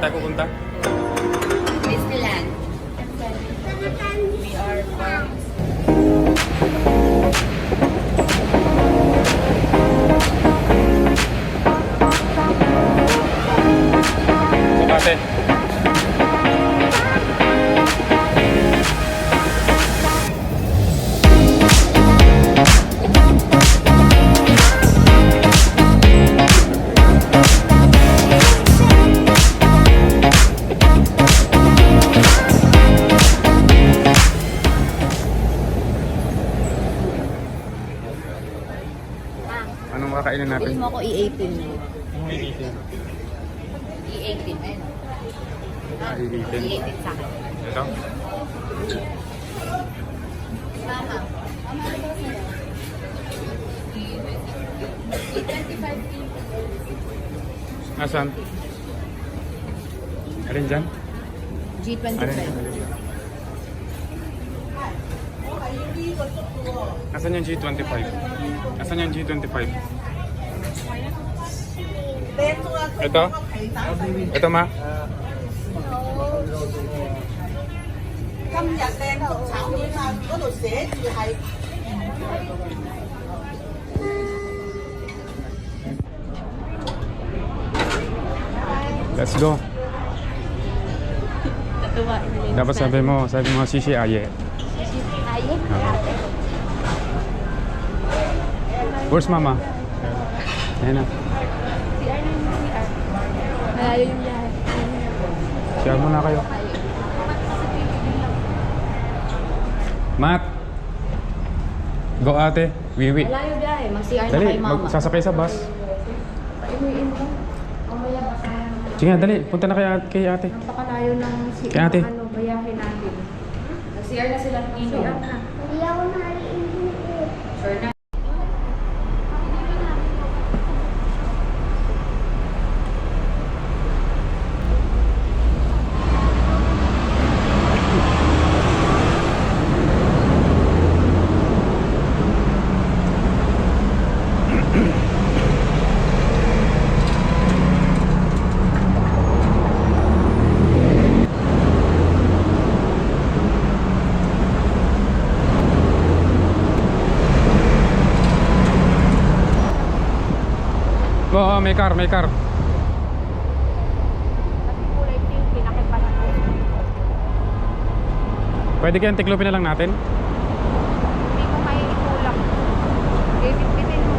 tayo pupunta? Disneyland. We are from... Sabate. Anong kakainin natin? Bili mo ako E18. Anong iitin? E18, ayun. Iitin. E18 sa akin. Ito? Tama. Tama ito sa'yo. E25. Nasaan? Alin dyan? G25. Nasaan yung G25? Nasaan yung G25? Ito? Ito ma? 今日訂幅炒面啊，嗰度寫住係 Let's go. Natuwa. Dapat sabi mo Shishi Aye. Ayun. Where's mama? Ayan na. CR na yung CR. Malayo yung biyahe. Share muna kayo. Matt! Go ate. Wiwi. Malayo biyahe. Mag-CR na Dali, kay mama. sasakay sa bus. Painuin mo. Kamaya baka Sige nga, dali. Punta na kay ate. napakalayo ng Kay ate. ano, biyahe natin. Nag-CR na sila. CR na. Hindi ako nariinit. Sure na. Oo, may car, may car. Kasi kulay pink, pinakipalan ko. Pwede kayang tiklopin na lang natin? Hindi ko may ikulak. Bibit-bitin mo.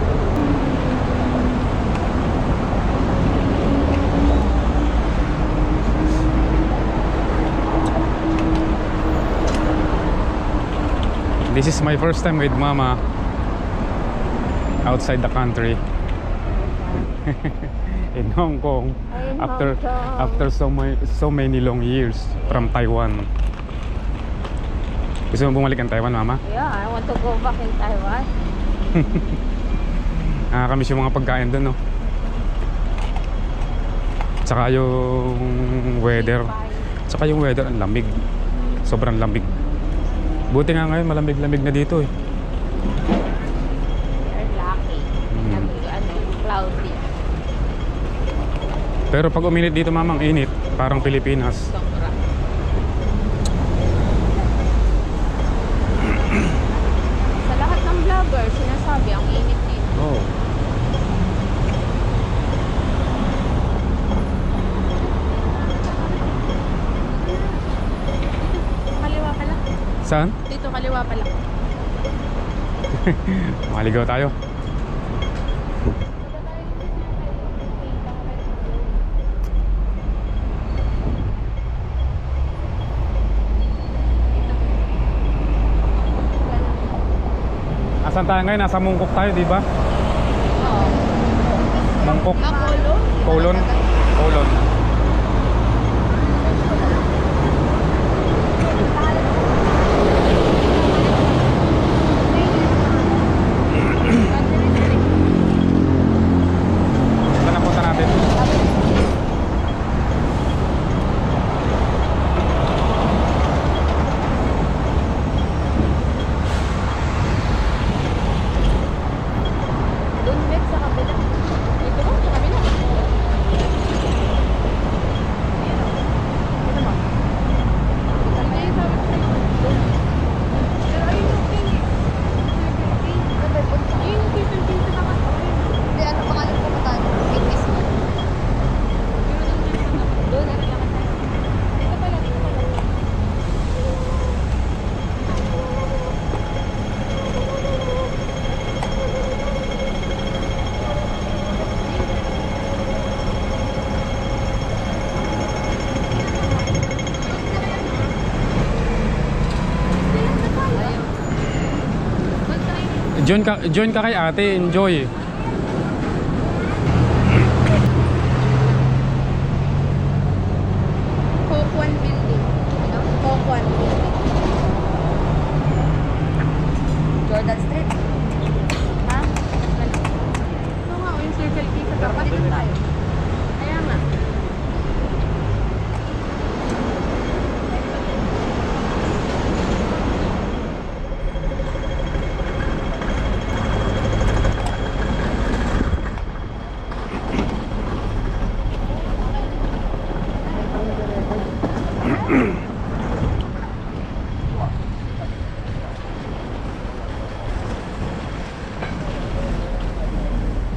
This is my first time with mama outside the country. In Hong Kong after so many long years from Taiwan. Gusto mo bumalik ang Taiwan, mama? Yeah, I want to go back in Taiwan. Nakakamiss yung mga pagkain doon, no? Tsaka yung weather. Tsaka yung weather, ang lamig. Sobrang lamig. Buti nga ngayon, malamig-lamig na dito eh. You're lucky. Cloudy. Pero pag uminit dito, mamang init. Parang Pilipinas. Sobra. Sa lahat ng vlogger, sinasabi ang init dito. Oh. Kaliwa pala. Saan? Dito kaliwa pala. Maligaw tayo. Asan tayo ngayon? Nasa Mungkok tayo, di ba? Oo. Mungkok. Apollo? Colon. Colon. Saan na punta natin? Join ka kay ate, enjoy. Kokwan Building. Ano? Kokwan Building. Jordan Street. Ha? Ito nga, yung Circle K. Dapat dito tayo. Kaya nga.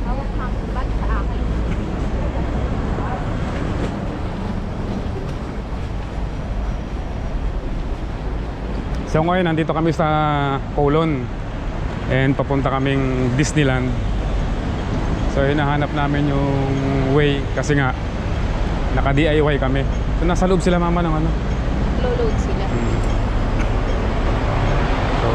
Hawak na ang bag sa akin. So ngayon, nandito kami sa Colon. And papunta kaming Disneyland. So hinahanap namin yung way kasi nga naka-DIY kami. So nasa loob sila mama ng ano. Low-load sila. So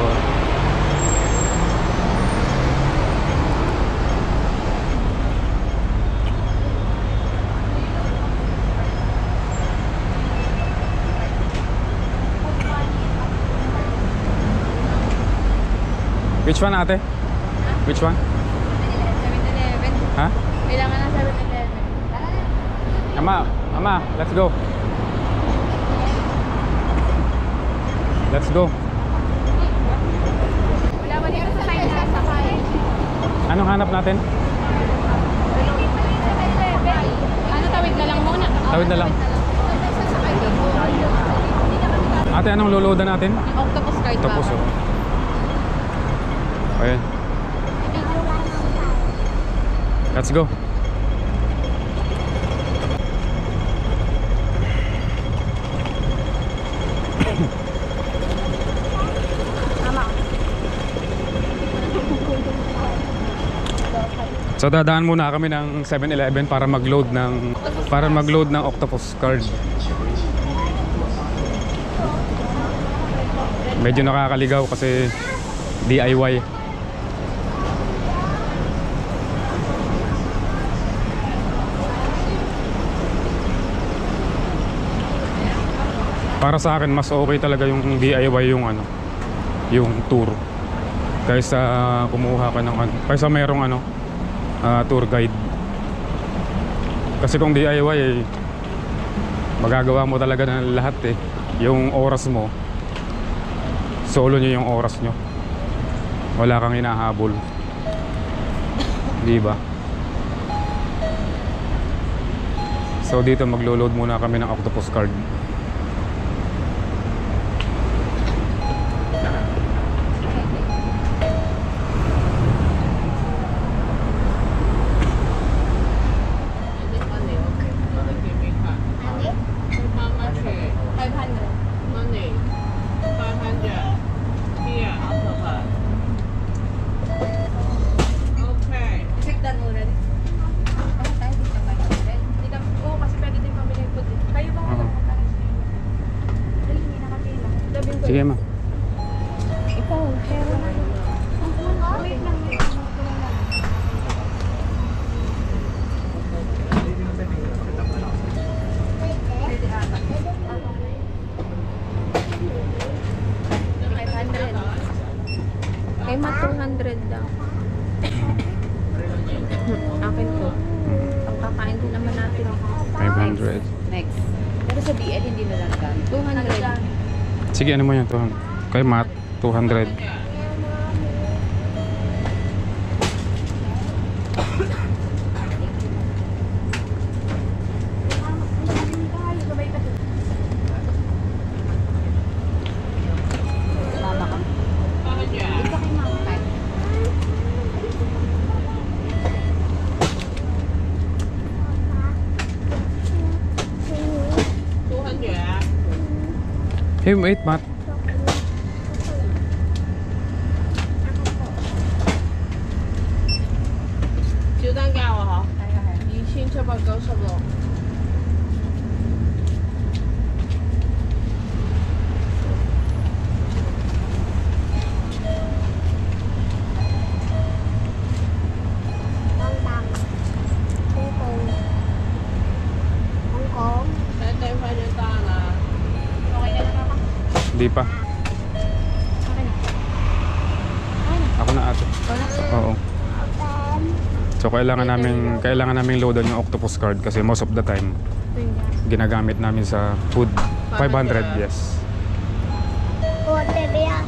which one ate? Which one? 7-Eleven. Ha? Kailangan ng 7-Eleven. Mama, let's go. Let's go. Wala ba dito sa sign na sakay? Anong hanap natin? Ano, tawid na lang muna? Tawid na lang. Sasakay dito. Ate, anong loloadan natin? Octopus card ba? Tapos oh. Ayan. Let's go. So dadaan muna kami ng 7-Eleven para mag-load ng octopus card. Medyo nakakaligaw kasi DIY. Para sa akin mas okay talaga yung DIY yung ano, yung tour kaysa kumuha ka ng ano, kaysa merong ano, tour guide. Kasi kung DIY eh, magagawa mo talaga ng lahat eh. Yung oras mo, solo nyo yung oras nyo. Wala kang hinahabol. Di ba? So dito maglo-load muna kami ng octopus card. Sige ma. Ikaw, pero na. Wait lang. Kay ma 200 daw. Akin to. Ang kakain din naman natin. 500. Next. Pero sa DL hindi na lang kami. 200. Sige, ano mo yun? Kay Matt, 200. Mama ka. Dito kay mama ka. Hey, wait, Matt. Hindi pa. Okay na. Okay na. Ako na ate. Ikaw na. Oo. So kailangan namin loadan yung octopus card kasi most of the time Ito yung gas. ginagamit namin sa food. 500, yes. Water yan.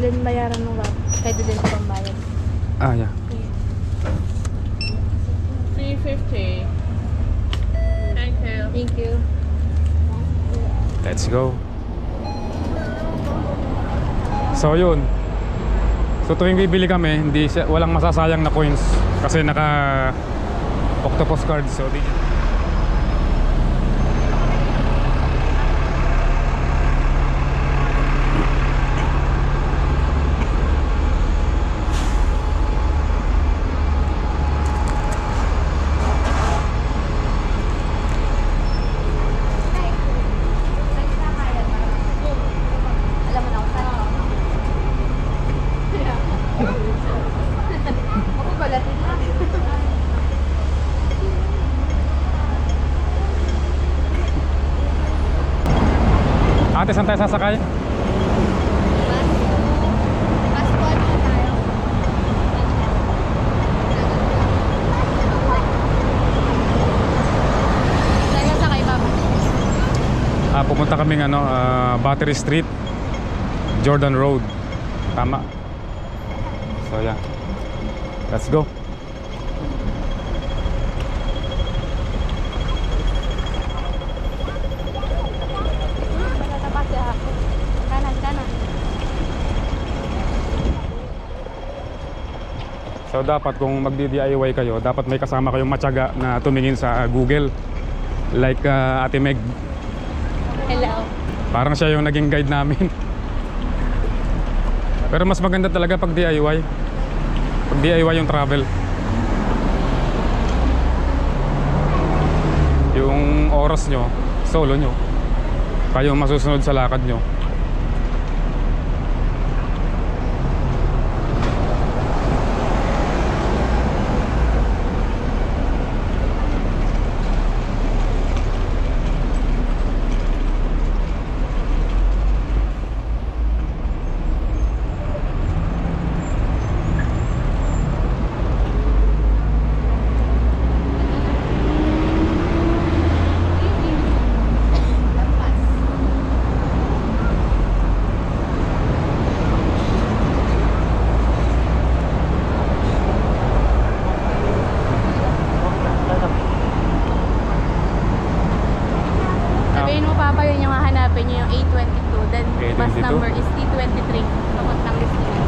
Then bayaran mo ba? Pwede din sa pambayad. Ah, yeah. 350. Thank you. Thank you. Let's go. So yun. So tuwing bibili kami, walang masasayang na coins kasi naka octopus card. So di Alam mo na kung saan. Ako pala din. Ate, saan tayo sasakay? Passport na tayo. Tayo sa kay Mama. Pumunta kaming Battery Street, Jordan Road. Tama. So yeah. Let's go. Tapas ya. Kanan, kanan. So dapat kung magdi-DIY kayo, dapat may kasama kayong matyaga na tumingin sa Google. Like Ate Meg. Hello. Parang siya yung naging guide namin. Pero mas maganda talaga pag DIY. Pag DIY yung travel. Yung oras nyo, solo nyo. Kayo masusunod sa lakad nyo. Sabihin mo Papa, yun yung hahanapin niyo yung A22. Then bus A22? number is T23. Papuntang Disneyland.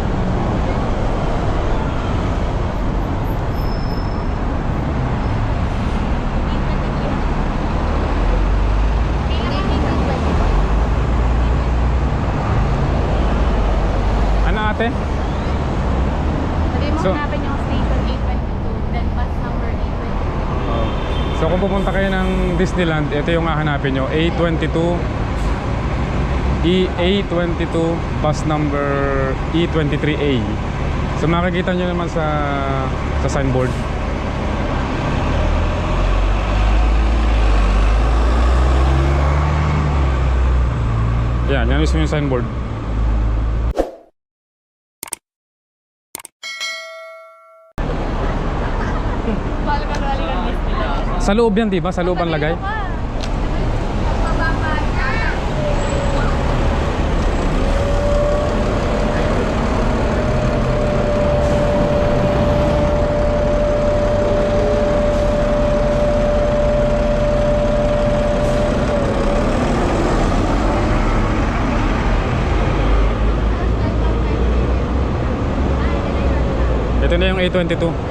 Ano ate? Sabihin mo So- hanapin yung station A22. Then bus number A22. So kung pupunta kayo ng Disneyland, ito yung hahanapin nyo, A22 A22 bus number E23A. So makikita nyo naman sa signboard. Yan mismo yung signboard. Balikan Disneyland. Sa loob yan, di ba? Sa loob ang lagay. Ito na yung A22.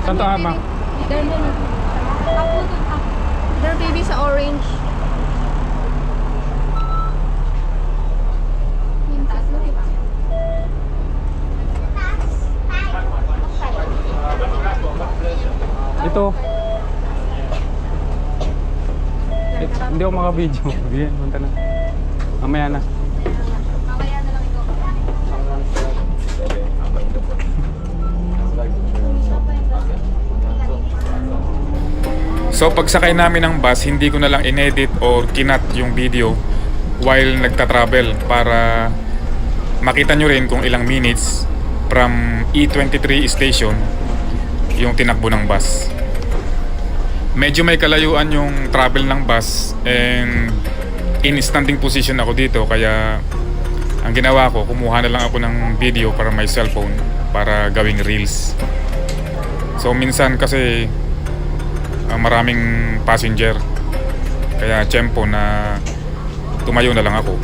Saan to ama? Doon. There baby sa orange. Yung tatlo, diba? Ito. Hindi ako maka-video. Sige, punta na. Mamaya na. Mamaya na lang ito. So pagsakay namin ng bus, hindi ko na lang inedit or kinat yung video while nagta-travel para makita nyo rin kung ilang minutes from E23 station yung tinakbo ng bus. Medyo may kalayuan yung travel ng bus and in standing position ako dito, kaya ang ginawa ko, kumuha na lang ako ng video para may cellphone para gawing reels. So minsan kasi maraming passenger, kaya tiyempo na tumayo na lang ako.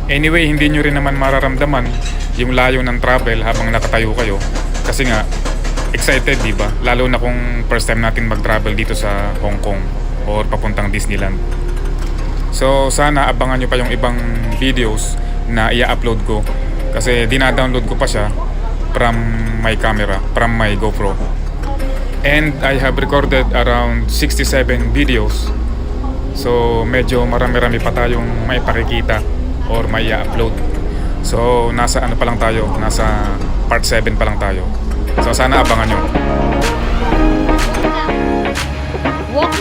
Anyway, hindi nyo rin naman mararamdaman yung layo ng travel habang nakatayo kayo kasi nga excited, di ba? Lalo na kung first time natin mag-travel dito sa Hong Kong or papuntang Disneyland. So sana abangan nyo pa yung ibang videos na i-upload ko kasi dina-download ko pa siya from my camera, from my GoPro. And I have recorded around 67 videos. So medyo marami-rami pa tayong may pakikita or may i-upload. So nasa ano pa lang tayo, nasa part 7 pa lang tayo. So sana abangan nyo. Walk